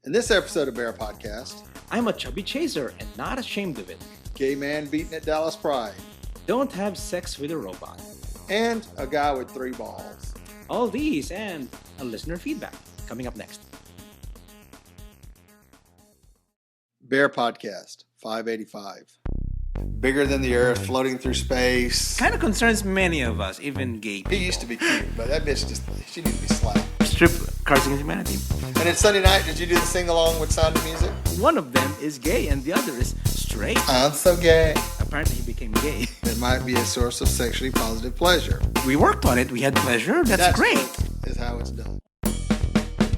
In this episode of Bear Podcast, I'm a chubby chaser and not ashamed of it. gay man beating at Dallas Pride, Don't have sex with a robot. and a guy with 3 balls. All these and a listener feedback coming up next. Bear Podcast 585. Bigger than the Earth, floating through space. Kind of concerns many of us, even gay He people. used to be cute, but that bitch she needs to be slapped. Strip Cards Against Humanity. And then Sunday night, did you do the sing-along with Sound of Music? One of them is gay and the other is straight. I'm so gay. Apparently he became gay. It might be a source of sexually positive pleasure. We worked on it. We had pleasure. That's great. Is how it's done.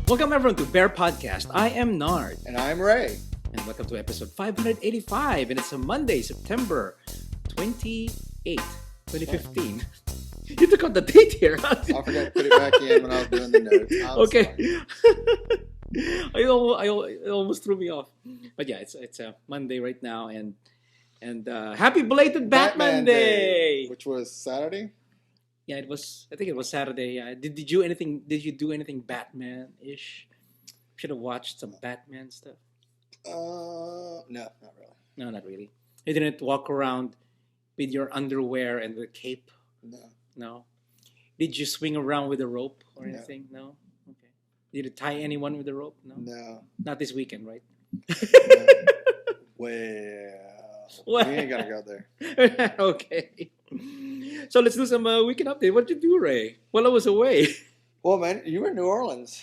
Welcome everyone to Bear Podcast. I am Nard. And I'm Ray. And welcome to episode 585. And it's a Monday, September 28th, 2015. You took out the date here. I forgot to put it back in when I was doing the notes. Okay. It almost threw me off. But yeah, it's a Monday right now, and happy belated Batman Day. Which was Saturday. Yeah, it was. I think it was Saturday. Yeah. Did you do anything Batman-ish? Should have watched some Batman stuff. No, not really. No, not really. You didn't walk around with your underwear and the cape. No. No. Did you swing around with a rope or No. anything? No. Okay. Did you tie anyone with a rope? No. No. Not this weekend, right? Well, we ain't gotta go there. Okay. So let's do some weekend update. What did you do, Ray? While I was away. Well, man, you were in New Orleans.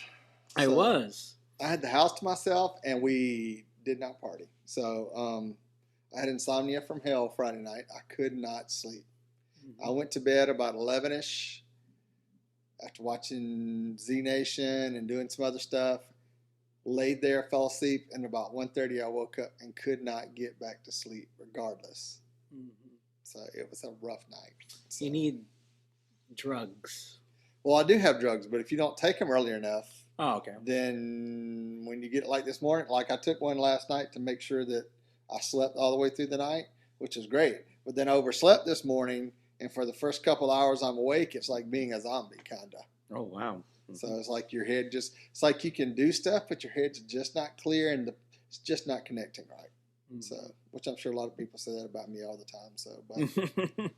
I was. I had the house to myself, and we did not party. So I had insomnia from hell Friday night. I could not sleep. Mm-hmm. I went to bed about 11-ish after watching Z Nation and doing some other stuff. Laid there, fell asleep, and about 1:30 I woke up and could not get back to sleep regardless. Mm-hmm. So it was a rough night. So, You need drugs. well, I do have drugs, but if you don't take them early enough, Oh, okay. then when you get like this morning, like I took one last night to make sure that I slept all the way through the night, which is great. But then I overslept this morning, and for the first couple hours I'm awake, it's like being a zombie, kind of. Oh, wow. So it's like your head it's like you can do stuff, but your head's just not clear and it's just not connecting right. Mm-hmm. So, which I'm sure a lot of people say that about me all the time. So,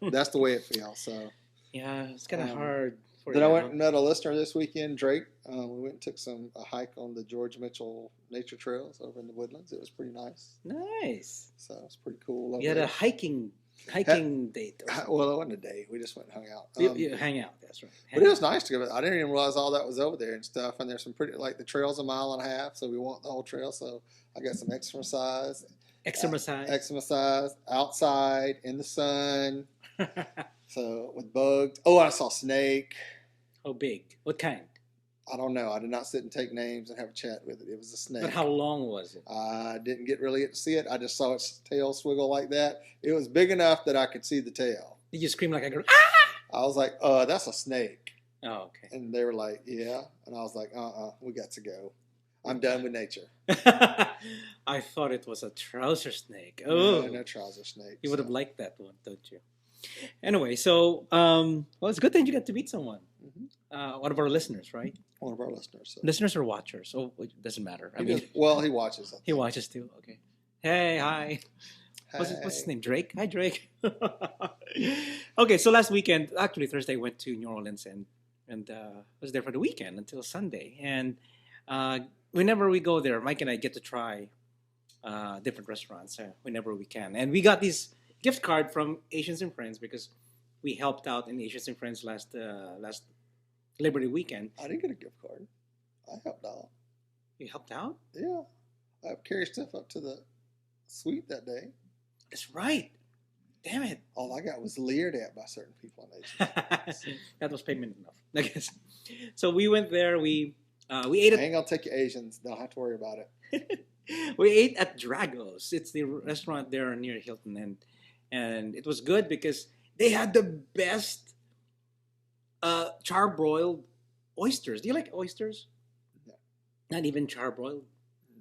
but that's the way it feels. So, Yeah, it's kind of hard. For then you, I went huh? and met a listener this weekend, Drake. We went and took a hike on the George Mitchell Nature Trails over in the Woodlands. It was pretty nice. Nice. So it's pretty cool. You had a hiking date. Or something. Well, it wasn't a day. We just went and hung out. You hang out. That's right. But it was nice to go. I didn't even realize all that was over there and stuff. And there's some pretty, like the trail's a mile and a half, so we walked the whole trail. So I got some exercise. Exercise outside in the sun. So with bugs. Oh, I saw a snake. How big? What kind? I don't know. I did not sit and take names and have a chat with it. It was a snake. But how long was it? I didn't really get to see it. I just saw its tail swiggle like that. It was big enough that I could see the tail. Did you scream like a girl? Ah! I was like, that's a snake. Oh, okay. And they were like, yeah. And I was like, we got to go. I'm done with nature. I thought it was a trouser snake. Oh, No trouser snake. you would have liked that one, don't you? Anyway, so well, it's a good thing you got to meet someone. Mm-hmm. One of our listeners, right? One of our listeners. So. Listeners or watchers? Oh, it doesn't matter. I mean, he watches. he watches too. Okay. Hey, hi. Hey. What's his name? Drake. Hi, Drake. Okay, so last weekend, actually Thursday, I went to New Orleans and was there for the weekend until Sunday. And whenever we go there, Mike and I get to try different restaurants whenever we can. And we got this gift card from Asians and Friends because we helped out in Asians and Friends last Liberty weekend. I didn't get a gift card. I helped out. You helped out? Yeah. I carried stuff up to the suite that day. That's right. Damn it. All I got was leered at by certain people in Asia. That was payment enough, I guess. So we went there. We ate I ain't gonna take you Asians. Don't have to worry about it. We ate at Dragos. It's the restaurant there near Hilton, and it was good because they had the best charbroiled oysters. Do you like oysters? No. Not even charbroiled.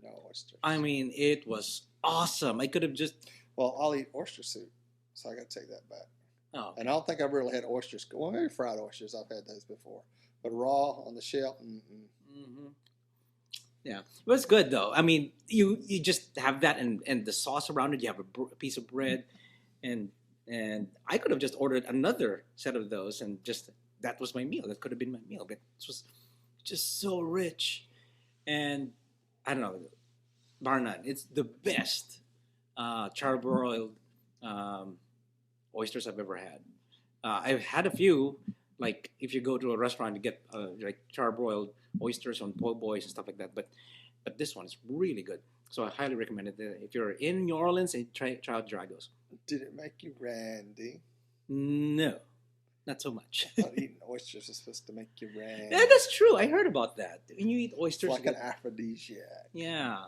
No oysters. I mean, it was awesome. I could have just. Well, I'll eat oyster soup, so I got to take that back. Oh, And I don't think I've really had oysters. Well, maybe fried oysters. I've had those before, but raw on the shell. mm-hmm. Yeah, it was good though. I mean, you just have that and the sauce around it. You have a piece of bread, and I could have just ordered another set of those and just that was my meal. That could have been my meal, but it was just so rich, and I don't know, bar none. It's the best charbroiled um, oysters I've ever had. I've had a few. Like if you go to a restaurant, you get like charbroiled oysters on po' boys and stuff like that. But this one is really good. So I highly recommend it. If you're in New Orleans, try out Dragos. Did it make you randy? No, not so much. I thought eating oysters is supposed to make you randy. Yeah, that's true. I heard about that. When you eat oysters, it's like an aphrodisiac. Yeah,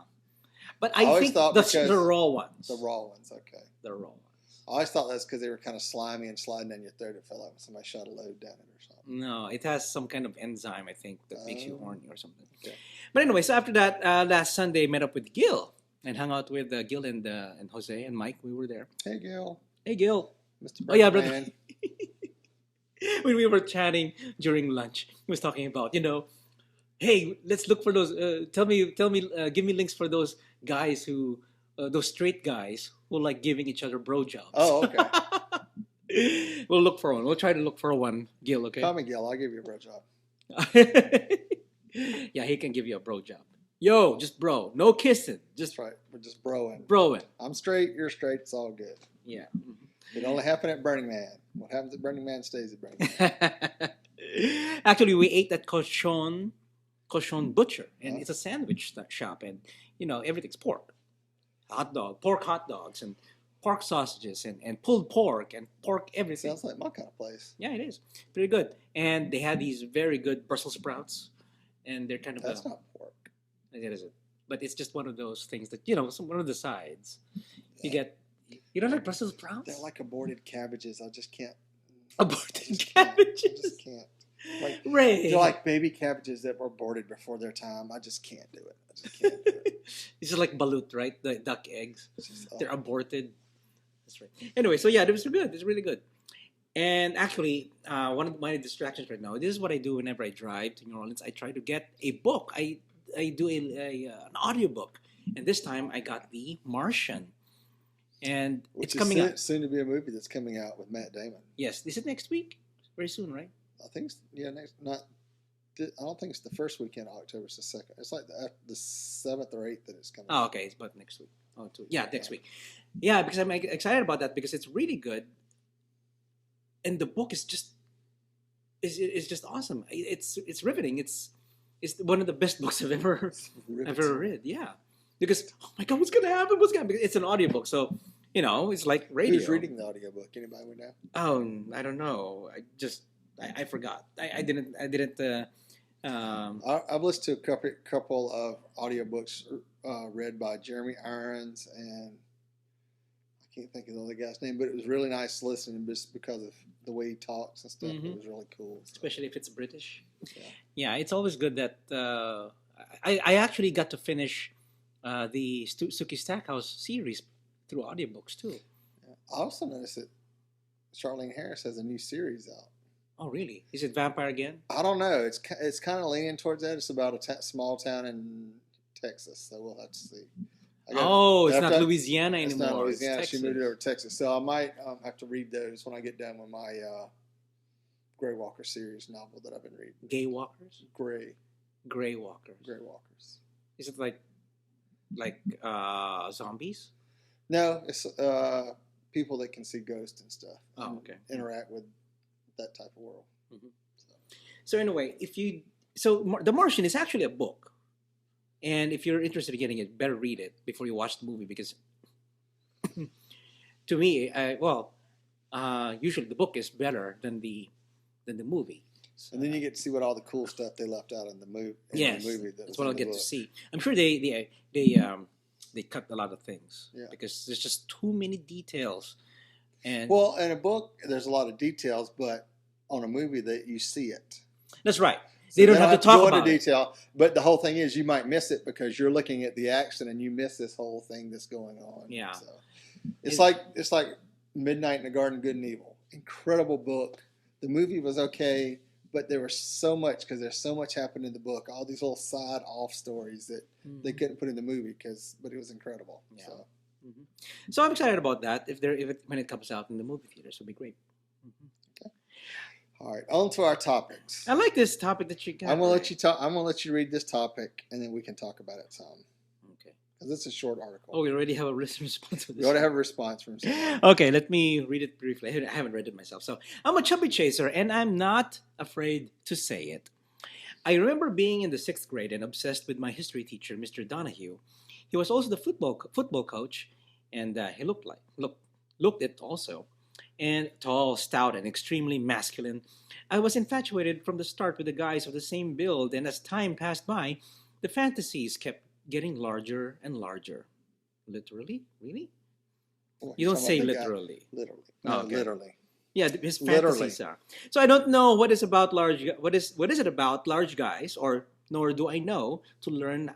but I think the raw ones. The raw ones, okay. The raw ones. I always thought that's because they were kind of slimy and sliding down your throat. It felt like somebody shot a load down it or something. No, it has some kind of enzyme, I think, that makes you horny or something. Okay. But anyway, so after that, last Sunday, met up with Gil and hung out with Gil and Jose and Mike. We were there. Hey, Gil. Hey, Gil. Mr. Oh, yeah, brother. When we were chatting during lunch, he was talking about, hey, let's look for those. Give me links for those guys those straight guys who like giving each other bro jobs. Oh, okay. We'll look for one. We'll try to look for one, Gil, okay? Call me Gil. I'll give you a bro job. Yeah, he can give you a bro job. Yo, just bro. No kissing. Just right. We're just broing. Broing. I'm straight. You're straight. It's all good. Yeah. It only happened at Burning Man. What happens at Burning Man stays at Burning Man. Actually, we ate at Cochon Butcher, and it's a sandwich shop, and everything's pork. Pork hot dogs, and pork sausages, and pulled pork, and pork everything. Sounds like my kind of place. Yeah, it is. Pretty good. And they had these very good Brussels sprouts, and they're kind of That's not pork. It isn't. But it's just one of those things that, one of the sides. Yeah. You don't like Brussels sprouts? They're like aborted cabbages. I just can't. Aborted cabbages? I just can't. Like, Ray. They're like baby cabbages that were aborted before their time. I just can't do it. I just can't do it. This is like balut, right? The duck eggs. They're aborted. That's right. Anyway, so yeah, it was good. It's really good. And actually, one of my distractions right now, this is what I do whenever I drive to New Orleans. I try to get a book. I do an audiobook. And this time I got The Martian. And it's coming out. Soon to be a movie that's coming out with Matt Damon. Yes. Is it next week? Very soon, right? I think I don't think it's the first weekend of October. It's the second. It's like the 7th or 8th that it's coming. Oh, okay. It's about next week. Oh, next week. Yeah, because I'm excited about that because it's really good, and the book is just awesome. It's riveting. It's one of the best books I've ever read. Yeah, because oh my God, what's gonna happen? Because it's an audiobook, so it's like radio. Who's reading the audiobook? Anybody we know? Oh, I don't know. I forgot. I didn't. I've listened to a couple of audiobooks read by Jeremy Irons, and I can't think of the other guy's name, but it was really nice listening just because of the way he talks and stuff. Mm-hmm. It was really cool. So. Especially if it's British. Yeah, it's always good that I actually got to finish the Suki Stackhouse series through audiobooks too. Yeah. I also noticed that Charlene Harris has a new series out. Oh, really? Is it vampire again? I don't know. It's kind of leaning towards that. It's about a small town in Texas, so we'll have to see. It's not Louisiana anymore. It's not Louisiana. She moved it over to Texas, so I might have to read those when I get done with my Grey Walker series novel that I've been reading. Gay Walkers? Grey Walkers. Grey Walkers. Is it like zombies? No, it's people that can see ghosts and stuff. Oh, okay. Interact with that type of world. Mm-hmm. So anyway, The Martian is actually a book, and if you're interested in getting it, better read it before you watch the movie because, to me, usually the book is better than the movie. So, and then you get to see what all the cool stuff they left out in the movie. Yes, that's what I'll get to see. I'm sure they cut a lot of things because there's just too many details. And in a book, there's a lot of details, but on a movie, that you see it. That's right. So they don't have to talk about detail. But the whole thing is, you might miss it because you're looking at the action and you miss this whole thing that's going on. Yeah. So it's like Midnight in the Garden, Good and Evil. Incredible book. The movie was okay, but there was so much because there's so much happened in the book. All these little side off stories that they couldn't put in the movie but it was incredible. Yeah. So. So I'm excited about that. When it comes out in the movie theaters, it'll be great. Okay. All right, on to our topics. I like this topic that you got. I'm gonna let you talk. I'm gonna let you read this topic, and then we can talk about it some. Okay. Because it's a short article. Oh, we already have a response for this. You already have a response from someone. Okay, let me read it briefly. I haven't read it myself. So I'm a chubby chaser, and I'm not afraid to say it. I remember being in the 6th grade and obsessed with my history teacher, Mr. Donahue. He was also the football coach, and he looked it also. And tall, stout, and extremely masculine. I was infatuated from the start with the guys of the same build, and as time passed by, the fantasies kept getting larger and larger. Literally? Really? Well, you don't say literally. Literally. No, okay. Literally. Yeah, his fantasies are. So I don't know what is it about large guys, or nor do I know to learn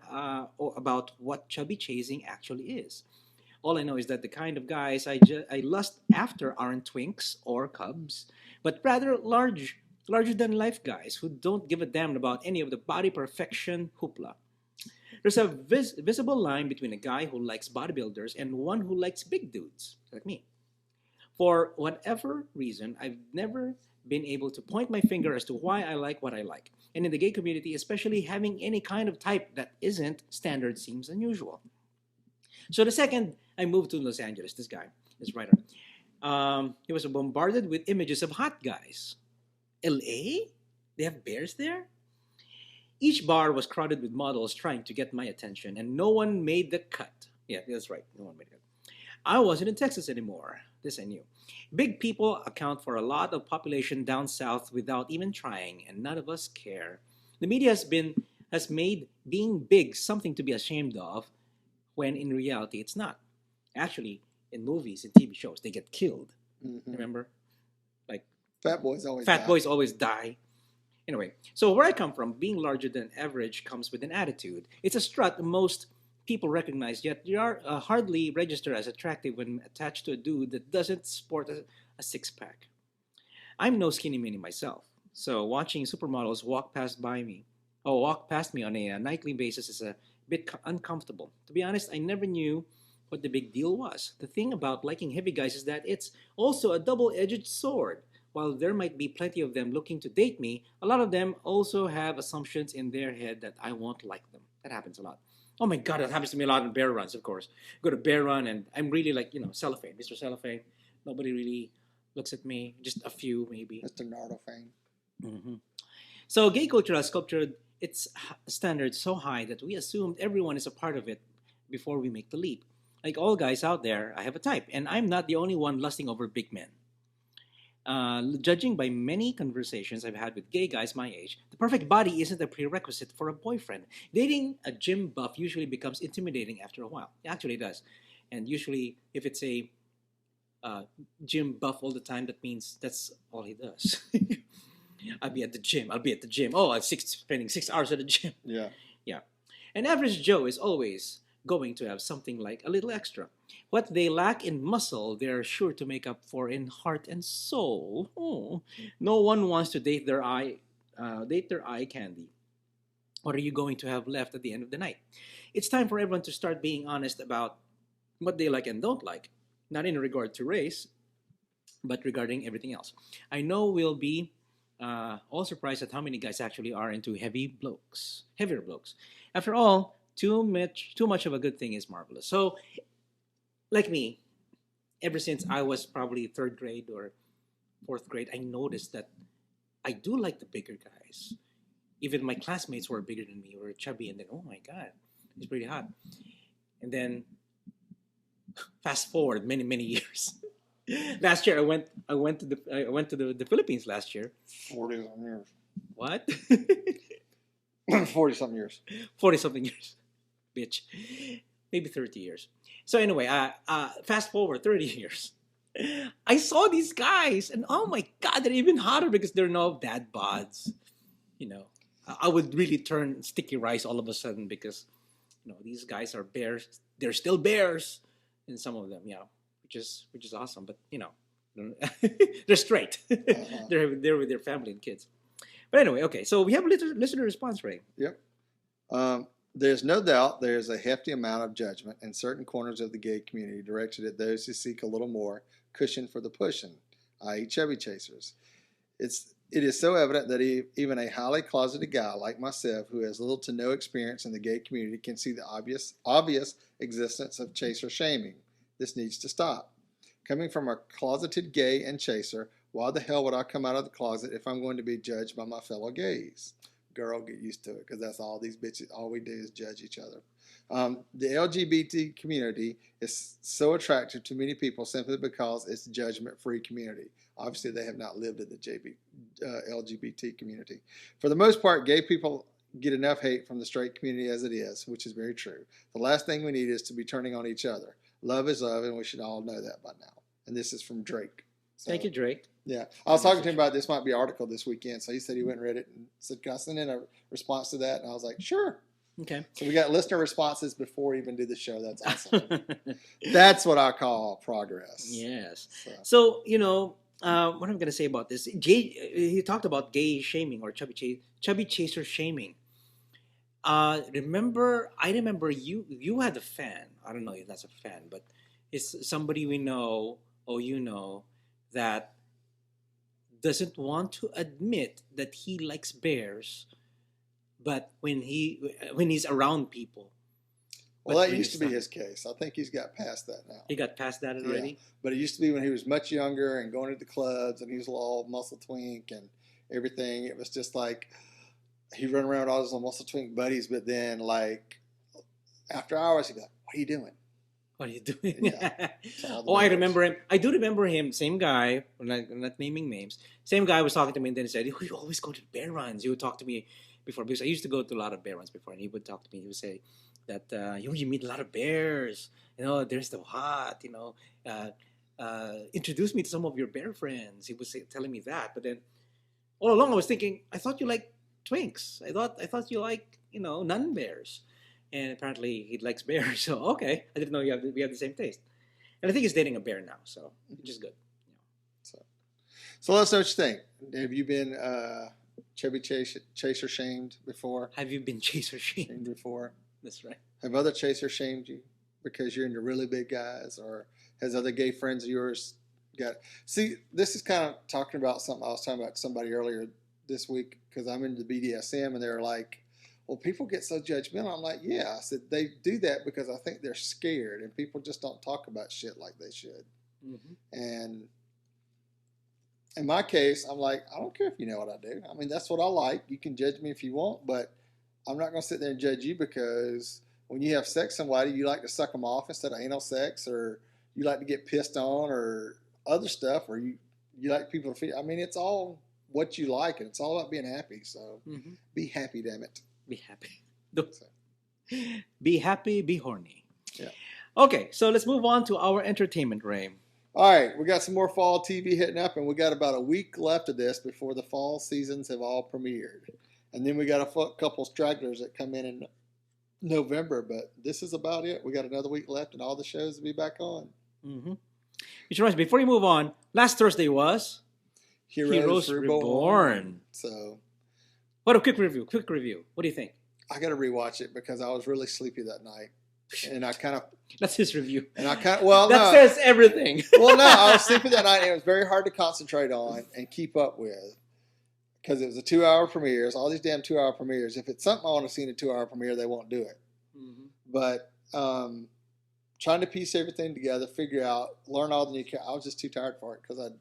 about what chubby chasing actually is. All I know is that the kind of guys I lust after aren't twinks or cubs, but rather larger than life guys who don't give a damn about any of the body perfection hoopla. There's a visible line between a guy who likes bodybuilders and one who likes big dudes, like me. For whatever reason, I've never been able to point my finger as to why I like what I like. And in the gay community, especially, having any kind of type that isn't standard seems unusual. So the second I moved to Los Angeles, this writer, he was bombarded with images of hot guys. LA? They have bears there? Each bar was crowded with models trying to get my attention, and no one made the cut. Yeah, that's right. No one made the cut. I wasn't in Texas anymore. This I knew. Big people account for a lot of population down south without even trying, and none of us care. The media has made being big something to be ashamed of, when in reality it's not. Actually, in movies and TV shows, they get killed. Mm-hmm. Remember? Like fat boys always die. Anyway, so where I come from, being larger than average comes with an attitude. It's a strut most people recognize, yet you are hardly registered as attractive when attached to a dude that doesn't sport a six-pack. I'm no skinny mini myself, so watching supermodels walk past me on a nightly basis is a bit uncomfortable. To be honest, I never knew what the big deal was. The thing about liking heavy guys is that it's also a double-edged sword. While there might be plenty of them looking to date me, a lot of them also have assumptions in their head that I won't like them. That happens a lot. Oh my God, that happens to me a lot in bear runs, of course. Go to bear run and I'm really like, cellophane, Mr. Cellophane. Nobody really looks at me, just a few maybe. Mr. Nardophane. Mm-hmm. So gay culture has sculptured its standards so high that we assumed everyone is a part of it before we make the leap. Like all guys out there, I have a type, and I'm not the only one lusting over big men. Judging by many conversations I've had with gay guys my age, the perfect body isn't a prerequisite for a boyfriend. Dating a gym buff usually becomes intimidating after a while. It actually does. And usually, if it's a gym buff all the time, that means that's all he does. I'll be at the gym. Oh, I'm spending 6 hours at the gym. Yeah. Yeah. An average Joe is always going to have something like a little extra. What they lack in muscle, they're sure to make up for in heart and soul. Oh, no one wants to date their eye candy. What are you going to have left at the end of the night? It's time for everyone to start being honest about what they like and don't like, not in regard to race, but regarding everything else. I know we'll be all surprised at how many guys actually are into heavier blokes. After all, too much of a good thing is marvelous. So, like me, ever since I was probably 3rd grade or 4th grade, I noticed that I do like the bigger guys. Even my classmates were bigger than me, were chubby, and then oh my God, he's pretty hot. And then fast forward many years. Last year, I went to the Philippines last year. 40-something years. What? 40-something years. 40-something years. Bitch. Maybe 30 years. So anyway, fast forward 30 years. I saw these guys, and oh my God, they're even hotter because they're no dad bods. I would really turn sticky rice all of a sudden because, these guys are bears. They're still bears, and some of them, which is awesome. But they're straight. They're with their family and kids. But anyway, okay. So we have a listener response, Ray. Yep. There's no doubt there's a hefty amount of judgment in certain corners of the gay community directed at those who seek a little more cushion for the pushing, i.e. chubby chasers. It is so evident that even a highly closeted guy like myself, who has little to no experience in the gay community, can see the obvious existence of chaser shaming. This needs to stop. Coming from a closeted gay and chaser, why the hell would I come out of the closet if I'm going to be judged by my fellow gays? Girl, get used to it, because that's all these bitches, all we do is judge each other. The LGBT community is so attractive to many people simply because it's a judgment-free community. Obviously, they have not lived in the LGBT community. For the most part, gay people get enough hate from the straight community as it is, which is very true. The last thing we need is to be turning on each other. Love is love, and we should all know that by now. And this is from Drake. So, thank you, Drake. Yeah. I was talking to him about this might be an article this weekend, so he said he went and read it and said, can I send in a response to that? And I was like, sure. Okay. So we got listener responses before we even do the show. That's awesome. That's what I call progress. Yes. So you know, what I'm going to say about this, he talked about gay shaming or chubby chaser shaming. I remember you had a fan. I don't know if that's a fan, but it's somebody we know or you know that doesn't want to admit that he likes bears, but when he's around people. Well, that used to be his case. I think he's got past that now. He got past that already? Yeah. But it used to be when he was much younger and going to the clubs and he was a little muscle twink and everything. It was just like he'd run around with all his little muscle twink buddies, but then like after hours he'd be like, what are you doing? What are you doing? Yeah. Oh, I remember him. I do remember him. Same guy. I'm not naming names. Same guy was talking to me and then he said, "You always go to bear runs." He would talk to me before, because I used to go to a lot of bear runs before, and he would talk to me. He would say that you meet a lot of bears. You know, they're so hot. You know, introduce me to some of your bear friends. He was telling me that, but then all along I was thinking, I thought you like twinks. I thought you like nun bears. And apparently he likes bears. So okay, I didn't know we have the same taste. And I think he's dating a bear now, so which is good. So let us know what you think. Have you been chubby chaser shamed before? Have you been chaser shamed before? That's right. Have other chasers shamed you because you're into really big guys, or has other gay friends of yours got? See, this is kind of talking about something I was talking about to somebody earlier this week, because I'm into BDSM, and they're like, well, people get so judgmental. I'm like, yeah. I said, they do that because I think they're scared, and people just don't talk about shit like they should. Mm-hmm. And in my case, I'm like, I don't care if you know what I do. I mean, that's what I like. You can judge me if you want, but I'm not going to sit there and judge you because when you have sex with somebody, you like to suck them off instead of anal sex, or you like to get pissed on, or other stuff, or you like people to feel. I mean, it's all what you like, and it's all about being happy. So be happy, damn it. Be happy. Be happy, be horny. Yeah. Okay, so let's move on to our entertainment, Ray. All right, we got some more fall TV hitting up, and we got about a week left of this before the fall seasons have all premiered. And then we got a couple stragglers that come in November, but this is about it. We got another week left, and all the shows will be back on. Mm-hmm. Which reminds me, before you move on, last Thursday was Heroes Reborn. So, what a quick review. What do you think? I got to rewatch it because I was really sleepy that night. And I kind of... That's his review. And I kind of... Well, that says everything. Well, no, I was sleepy that night, and it was very hard to concentrate on and keep up with. Because it was a 2-hour premiere. All these damn 2-hour premieres. If it's something I want to see in a 2-hour premiere, they won't do it. Mm-hmm. But trying to piece everything together, figure out, learn all the new... I was just too tired for it because I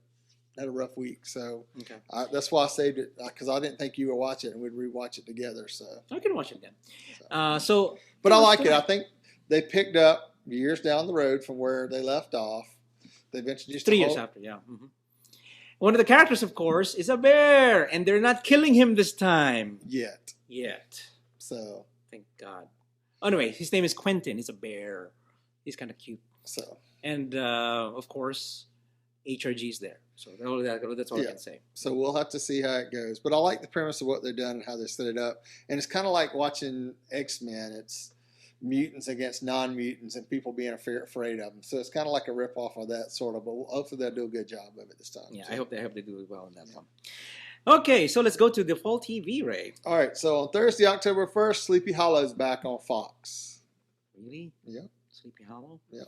had a rough week. So okay. That's why I saved it, because I didn't think you would watch it and we'd rewatch it together. So I can watch it again. But I like it. I think they picked up years down the road from where they left off. They've introduced 3 years after, yeah. Mm-hmm. One of the characters, of course, is a bear, and they're not killing him this time. Yet. So. Thank God. Anyway, his name is Quentin. He's a bear. He's kind of cute. So. And, of course, HRG's there. So that's all I can say. So we'll have to see how it goes. But I like the premise of what they've done and how they set it up. And it's kind of like watching X-Men. It's mutants against non-mutants and people being afraid of them. So it's kind of like a rip-off of that sort of. But hopefully they'll do a good job of it this time. Yeah, so. I hope they do well in that one. Okay, so let's go to the fall TV, Ray. All right, so on Thursday, October 1st, Sleepy Hollow's back on Fox. Really? Yeah. Sleepy Hollow? Yeah.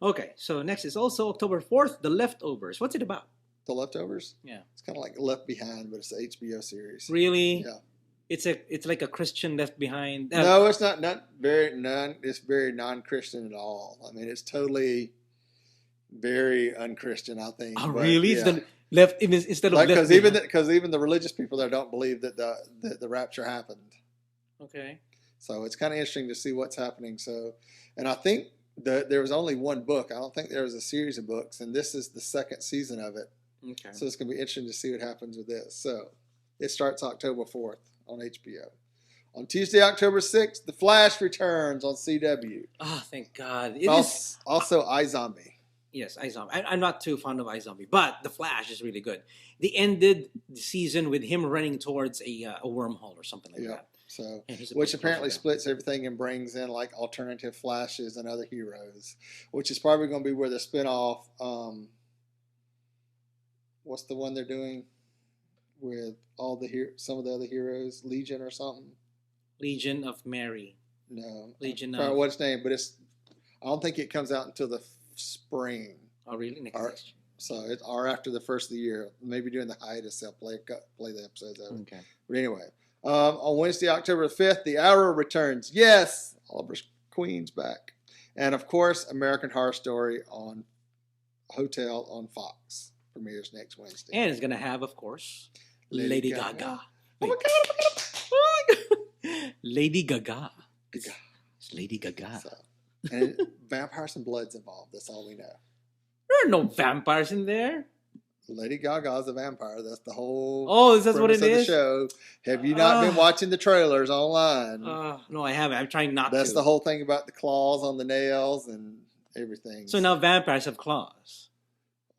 Okay, so next is also October 4th, The Leftovers. What's it about? The Leftovers? Yeah. It's kind of like Left Behind, but it's an HBO series. Really? Yeah. It's like a Christian Left Behind. No, it's not. It's very non-Christian at all. I mean, it's totally very unchristian, I think. Oh, really? Yeah. It's the left instead of like, left because even the religious people there don't believe that the rapture happened. Okay. So it's kind of interesting to see what's happening. So, and I think there was only one book. I don't think there was a series of books, and this is the second season of it. Okay. So it's going to be interesting to see what happens with this. So it starts October 4th on HBO. On Tuesday, October 6th, The Flash returns on CW. Oh, thank God. Also iZombie. Yes, iZombie. I'm not too fond of iZombie, but The Flash is really good. They ended the season with him running towards a wormhole or something like that. So, which apparently splits everything and brings in like alternative Flashes and other heroes, which is probably going to be where the spinoff. What's the one they're doing with all some of the other heroes? Legion or something? Legion of Mary. No, Legion of what's name? But I don't think it comes out until the spring. Oh, really? So it's after the first of the year. Maybe during the hiatus, they'll play the episodes of it. Okay. But anyway, on Wednesday, October 5th, The Arrow returns. Yes, Oliver Queen's back, and of course, American Horror Story on Hotel on Fox premieres next Wednesday. And it's gonna have, of course, Lady Gaga. Oh my God! Lady Gaga. It's Lady Gaga. So, and vampires and blood's involved. That's all we know. There are no vampires in there. Lady Gaga's a vampire. That's the whole. Oh, is that what it is? The show. Have you not been watching the trailers online? No, I haven't. I'm trying not to. That's the whole thing about the claws on the nails and everything. So now vampires have claws.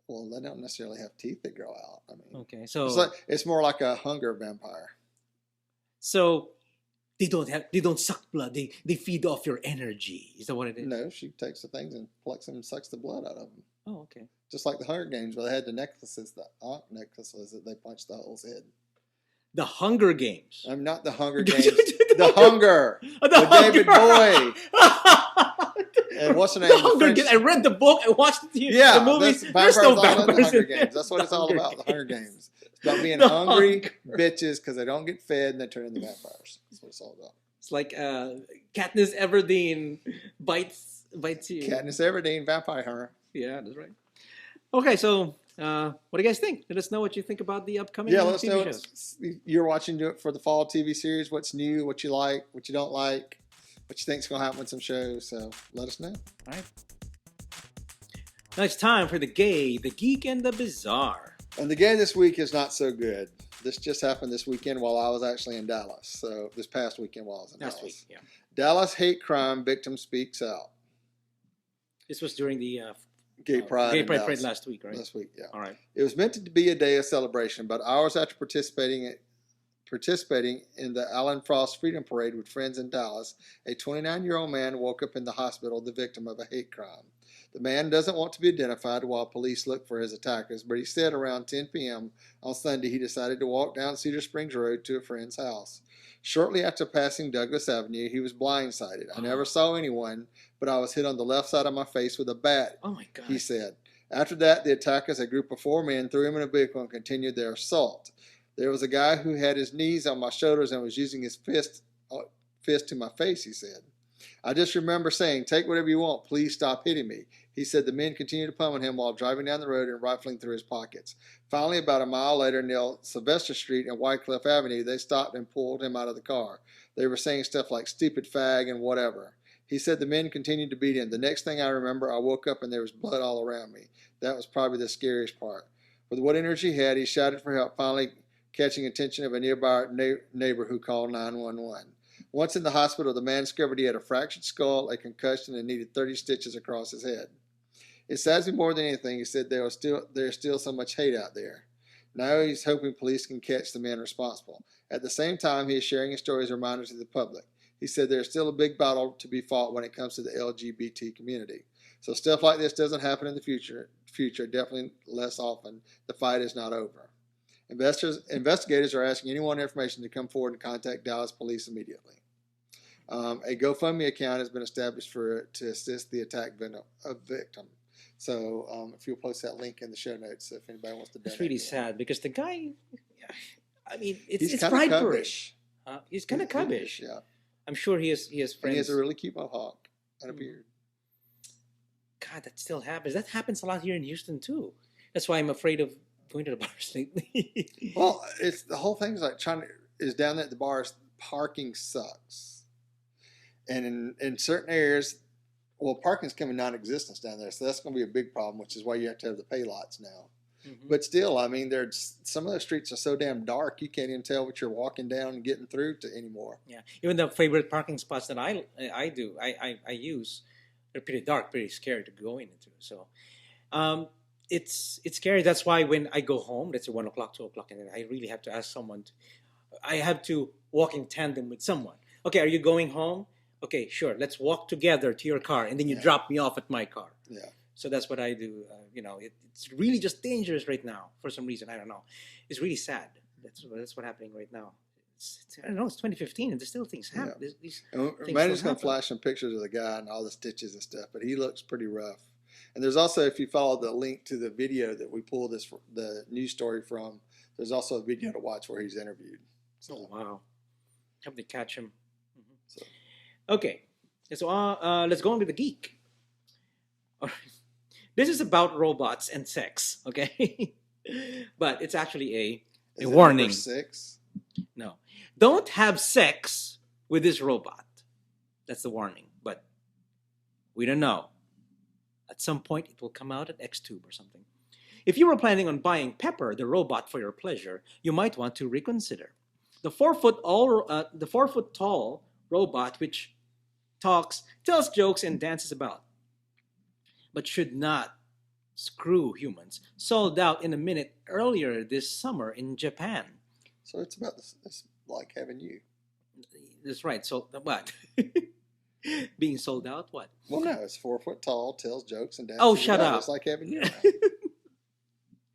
Well, they don't necessarily have teeth that grow out. I mean, okay, so it's more like a hunger vampire. So they don't suck blood. They feed off your energy. Is that what it is? No, she takes the things and plucks them and sucks the blood out of them. Oh, okay. Just like the Hunger Games, where they had the necklaces, the ankh necklaces that they punched the hole's head. The Hunger Games. I'm not the Hunger Games. The Hunger. With David Bowie. And what's her name? I read the book. I watched the movie. There's no vampires in the Hunger Games. That's what it's all about. The Hunger Games. It's about being hungry bitches because they don't get fed and they turn into vampires. That's what it's all about. It's like Katniss Everdeen bites you. Katniss Everdeen, vampire hunter. Yeah, that's right. Okay, so what do you guys think? Let us know what you think about the upcoming let us know shows. You're watching it for the fall TV series. What's new? What you like? What you don't like? What you think's going to happen with some shows? So let us know. All right. Now it's time for the gay, the geek, and the bizarre. And the gay this week is not so good. This just happened this weekend while I was actually in Dallas. So this past weekend while I was in Dallas. Week, yeah. Dallas hate crime victim speaks out. This was during the Gay Pride Parade last week, right? Last week, yeah. All right. It was meant to be a day of celebration, but hours after participating in the Alan Frost Freedom Parade with friends in Dallas, a 29-year-old man woke up in the hospital, the victim of a hate crime. The man doesn't want to be identified while police look for his attackers, but he said around 10 p.m. on Sunday he decided to walk down Cedar Springs Road to a friend's house. Shortly after passing Douglas Avenue, he was blindsided. I never saw anyone, but I was hit on the left side of my face with a bat, oh my God. He said. After that, the attackers, a group of 4 men, threw him in a vehicle and continued their assault. There was a guy who had his knees on my shoulders and was using his fist to my face, he said. I just remember saying, take whatever you want, please stop hitting me. He said the men continued to pummel him while driving down the road and rifling through his pockets. Finally, about a mile later, near Sylvester Street and Wycliffe Avenue, they stopped and pulled him out of the car. They were saying stuff like stupid fag and whatever. He said the men continued to beat him. The next thing I remember, I woke up and there was blood all around me. That was probably the scariest part. With what energy he had, he shouted for help, finally catching attention of a nearby neighbor who called 911. Once in the hospital, the man discovered he had a fractured skull, a concussion, and needed 30 stitches across his head. It saddens me more than anything, he said, there's still so much hate out there. Now he's hoping police can catch the men responsible. At the same time, he is sharing his story as a reminder to the public. He said there's still a big battle to be fought when it comes to the LGBT community. So stuff like this doesn't happen in the future, definitely less often. The fight is not over. Investigators are asking anyone information to come forward and contact Dallas police immediately. A GoFundMe account has been established to assist the attack victim. So if you'll post that link in the show notes, if anybody wants to donate. It's really sad because the guy, I mean, he's it's kind of cubbish. He's kind of cubbish. Yeah. I'm sure he has friends. And he has a really cute mohawk and a beard. God, that still happens. That happens a lot here in Houston too. That's why I'm afraid of going to the bars lately. Well, it's the whole thing's like is down there at the bars. Parking sucks, and in certain areas, well, parking's coming non-existence down there, so that's going to be a big problem. Which is why you have to have the pay lots now. Mm-hmm. But still, I mean, some of the streets are so damn dark you can't even tell what you're walking down and getting through to anymore. Yeah, even the favorite parking spots that I use. They're pretty dark, pretty scary to go into. So, it's scary. That's why when I go home, let's say 1 o'clock, 2 o'clock, and then I really have to ask someone. I have to walk in tandem with someone. Okay, are you going home? Okay, sure. Let's walk together to your car, and then you drop me off at my car. Yeah. So that's what I do. It's really just dangerous right now for some reason. I don't know. It's really sad. That's what's happening right now. I don't know, it's 2015 and there's still things happen. Yeah. Manny's going to flash some pictures of the guy and all the stitches and stuff, but he looks pretty rough. And there's also, if you follow the link to the video that we pulled the news story from, there's also a video to watch where he's interviewed. So. Oh, wow. Hope they catch him. Mm-hmm. So. Okay. So let's go on with the geek. This is about robots and sex, okay? But it's actually a warning. Number 6? No. Don't have sex with this robot. That's the warning. But we don't know. At some point, it will come out at Xtube or something. If you were planning on buying Pepper, the robot, for your pleasure, you might want to reconsider. The 4-foot tall robot, which talks, tells jokes, and dances about, but should not screw humans, sold out in a minute earlier this summer in Japan. So it's about this, it's like having you. That's right. So what? Being sold out? What? Well, no, it's 4 foot tall, tells jokes, and dances. Oh, shut up! It's like having you.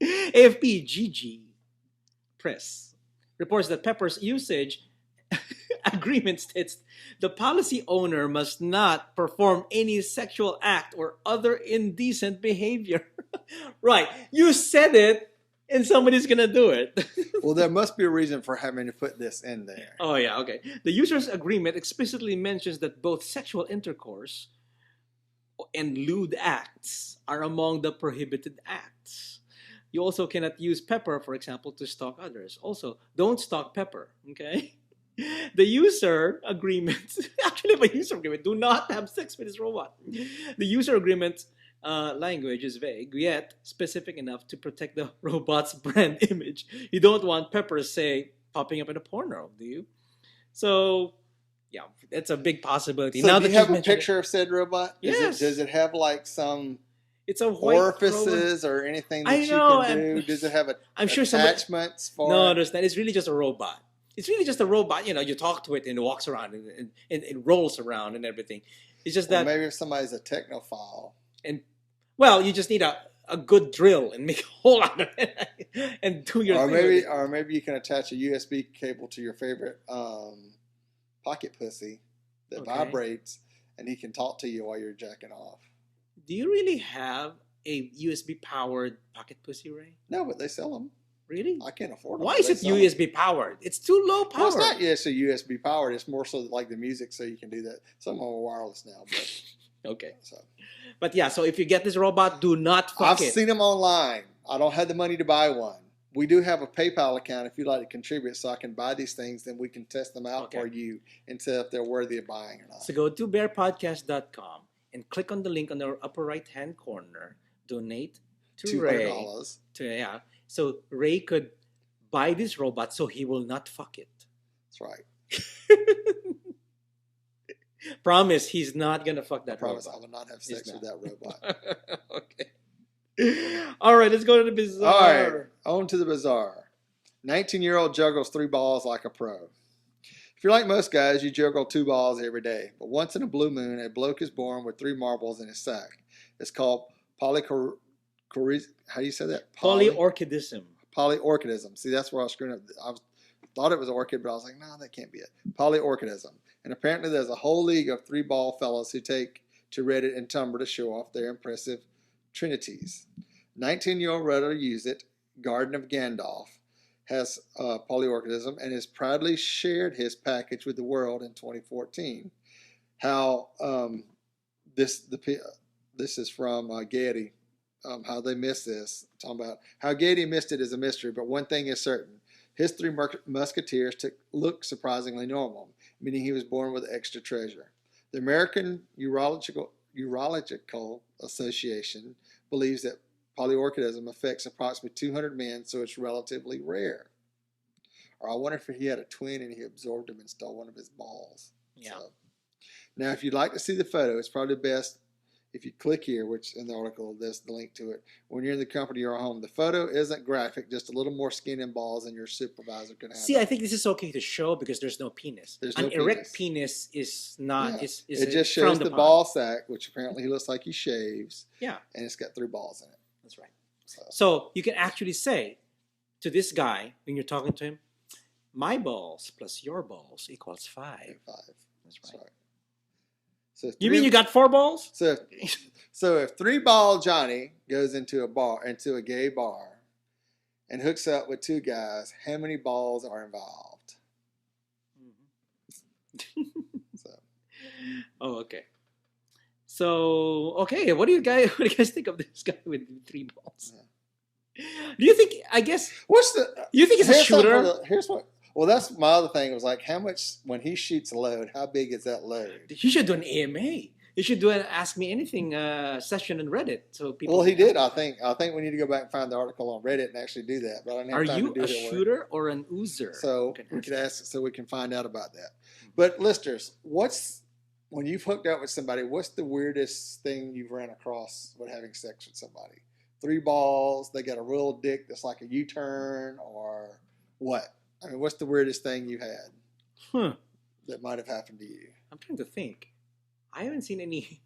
AFP GG Press reports that Pepper's usage agreement states the policy owner must not perform any sexual act or other indecent behavior. Right. You said it, and somebody's going to do it. Well, there must be a reason for having to put this in there. Oh, yeah, okay. The user's agreement explicitly mentions that both sexual intercourse and lewd acts are among the prohibited acts. You also cannot use Pepper, for example, to stalk others. Also, don't stalk Pepper, okay? The user agreement, actually my user agreement, do not have sex with this robot. The user agreement language is vague, yet specific enough to protect the robot's brand image. You don't want Pepper, say, popping up in a porno, do you? So, yeah, it's a big possibility. So now do you have a picture of said robot? Yes. Does it have like some it's a white orifices or anything that you can do? Does it have attachments for No, it? there's not. It's really just a robot. It's really just a robot. You know, you talk to it and it walks around and it rolls around and everything. It's just that... maybe if somebody's a technophile. And, well, you just need a good drill and make a hole out of it and do your thing. Or maybe you can attach a USB cable to your favorite pocket pussy that vibrates, and he can talk to you while you're jacking off. Do you really have a USB-powered pocket pussy, Ray? No, but they sell them. Really? I can't afford them. Why is it USB powered? It's too low power. Well, it's not USB powered. It's more so like the music, so you can do that. Some of them are wireless now. But, okay. So. But yeah, so if you get this robot, do not fuck it. I've seen them online. I don't have the money to buy one. We do have a PayPal account if you'd like to contribute so I can buy these things. Then we can test them out for you and see if they're worthy of buying or not. So go to BearPodcast.com and click on the link on the upper right-hand corner. Donate to Ray. $200. So Ray could buy this robot so he will not fuck it. That's right. Promise he's not going to fuck that robot. robot. I will not have sex with that robot. Okay. All right, let's go to the bazaar. All right, on to the bazaar. 19-year-old juggles 3 balls like a pro. If you're like most guys, you juggle 2 balls every day. But once in a blue moon, a bloke is born with 3 marbles in his sack. It's called how do you say that? Polyorchidism. Polyorchidism. See, that's where I was screwing up. Thought it was orchid, but I was like, no, that can't be it. Polyorchidism. And apparently there's a whole league of three-ball fellows who take to Reddit and Tumblr to show off their impressive trinities. 19-year-old Reddit use it, Garden of Gandalf, has polyorchidism and has proudly shared his package with the world in 2014. How this is from Getty. How they missed this. Talking about how Getty missed it is a mystery, but one thing is certain. His three musketeers look surprisingly normal, meaning he was born with extra treasure. The American Urological Association believes that polyorchidism affects approximately 200 men, so it's relatively rare. Or I wonder if he had a twin and he absorbed him and stole one of his balls. Yeah. So, now, if you'd like to see the photo, it's probably best if you click here, which in the article, there's the link to it. When you're in the company or home, the photo isn't graphic, just a little more skin and balls than your supervisor can have. See, I think this is okay to show because there's no penis. There's An no erect penis is not. Yeah. Is it just shows the ball sack, which apparently he looks like he shaves. Yeah. And it's got 3 balls in it. That's right. So you can actually say to this guy when you're talking to him, my balls plus your balls equals 5. 5. That's right. So you mean you got 4 balls? So if 3-ball Johnny goes into a gay bar and hooks up with 2 guys, how many balls are involved? Mm-hmm. Oh, okay. So okay, what do you guys think of this guy with 3 balls? Yeah. Do you think? I guess. You think it's a shooter? Here's what. Well, that's my other thing. Was like, how much when he shoots a load? How big is that load? You should do an AMA. You should do an Ask Me Anything session on Reddit, so people. Well, he did. I think we need to go back and find the article on Reddit and actually do that. But I don't have time to do it. Are you a shooter or an oozer? So we could ask, so we can find out about that. But listeners, when you've hooked up with somebody, what's the weirdest thing you've ran across when having sex with somebody? 3 balls. They got a real dick that's like a U-turn, or what? I mean, what's the weirdest thing you had that might have happened to you? I'm trying to think. I haven't seen any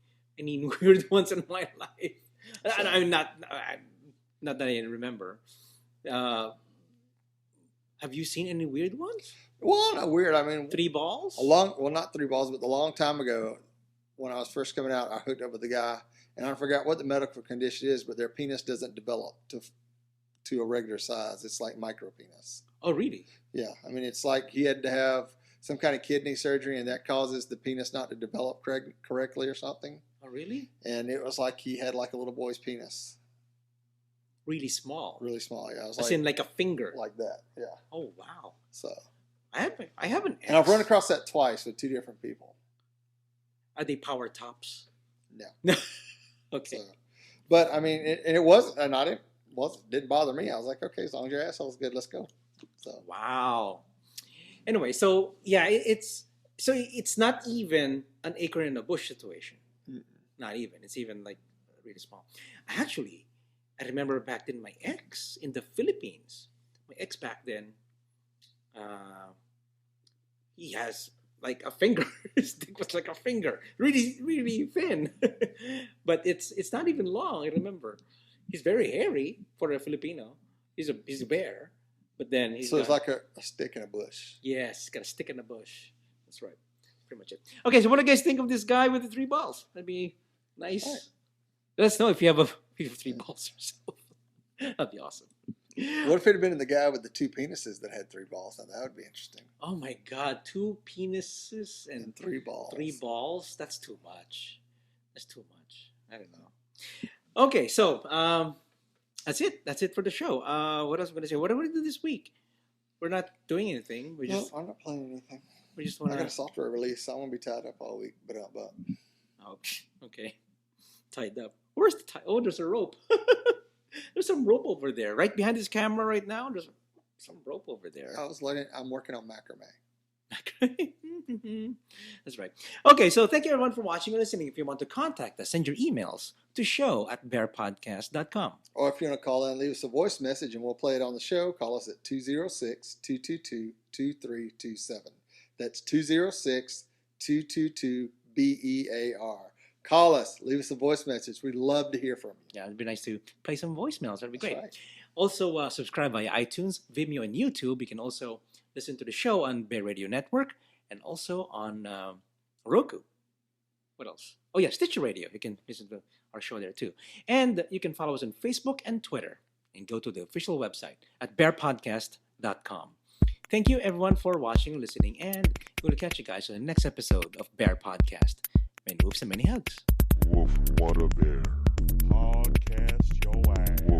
weird ones in my life. I'm not that I remember. Have you seen any weird ones? Well, not weird. I mean, 3 balls? Not 3 balls, but a long time ago, when I was first coming out, I hooked up with a guy, and I forgot what the medical condition is, but their penis doesn't develop to a regular size. It's like micro penis. Oh, really? Yeah. I mean, it's like he had to have some kind of kidney surgery, and that causes the penis not to develop correctly or something. Oh, really? And it was like he had like a little boy's penis. Really small? Really small, yeah. As in like a finger? Like that, yeah. Oh, wow. So. I haven't. And I've run across that twice with 2 different people. Are they power tops? No. Okay. So, but I mean, it wasn't, and didn't bother me. I was like, okay, as long as your asshole's good, let's go. So. Wow. Anyway, so yeah, it's not even an acorn in a bush situation. Mm-mm. Not even. It's even like really small. Actually, I remember back then my ex in the Philippines. My ex back then, he has like a finger. His dick was like a finger, really, really thin. But it's not even long. I remember. He's very hairy for a Filipino. He's a bear. But then it's like a stick in a bush. Yes, got a stick in a bush. That's right. Pretty much it. Okay, so what do you guys think of this guy with the 3 balls? That'd be nice. Right. Let us know if you have 3 balls yourself. That'd be awesome. What if it had been the guy with the 2 penises that had 3 balls? Now that would be interesting. Oh my God, 2 penises and 3 balls. 3 balls? That's too much. I don't know. Okay, so that's it. That's it for the show. What else am I going to say? What are we going to do this week? We're not doing anything. I'm not playing anything. We just want I got a software release, so I'm going to be tied up all week. But oh, okay. Tied up. Where's the tie? Oh, there's a rope. There's some rope over there. Right behind this camera right now, there's some rope over there. I'm working on macrame. That's right. Okay, so thank you everyone for watching and listening. If you want to contact us, send your emails to show@BearPodcast.com. Or if you want to call in and leave us a voice message and we'll play it on the show, call us at 206-222-2327. That's 206-222-BEAR. Call us. Leave us a voice message. We'd love to hear from you. Yeah, it'd be nice to play some voicemails. That'd be great. Right. Also, subscribe via iTunes, Vimeo, and YouTube. You can also listen to the show on Bear Radio Network and also on Roku. What else? Oh, yeah, Stitcher Radio. You can listen to our show there too. And you can follow us on Facebook and Twitter. And go to the official website at BearPodcast.com. Thank you, everyone, for watching and listening. And we're going to catch you guys on the next episode of Bear Podcast. Many moves and many hugs. Woof, what a bear. Podcast your ass.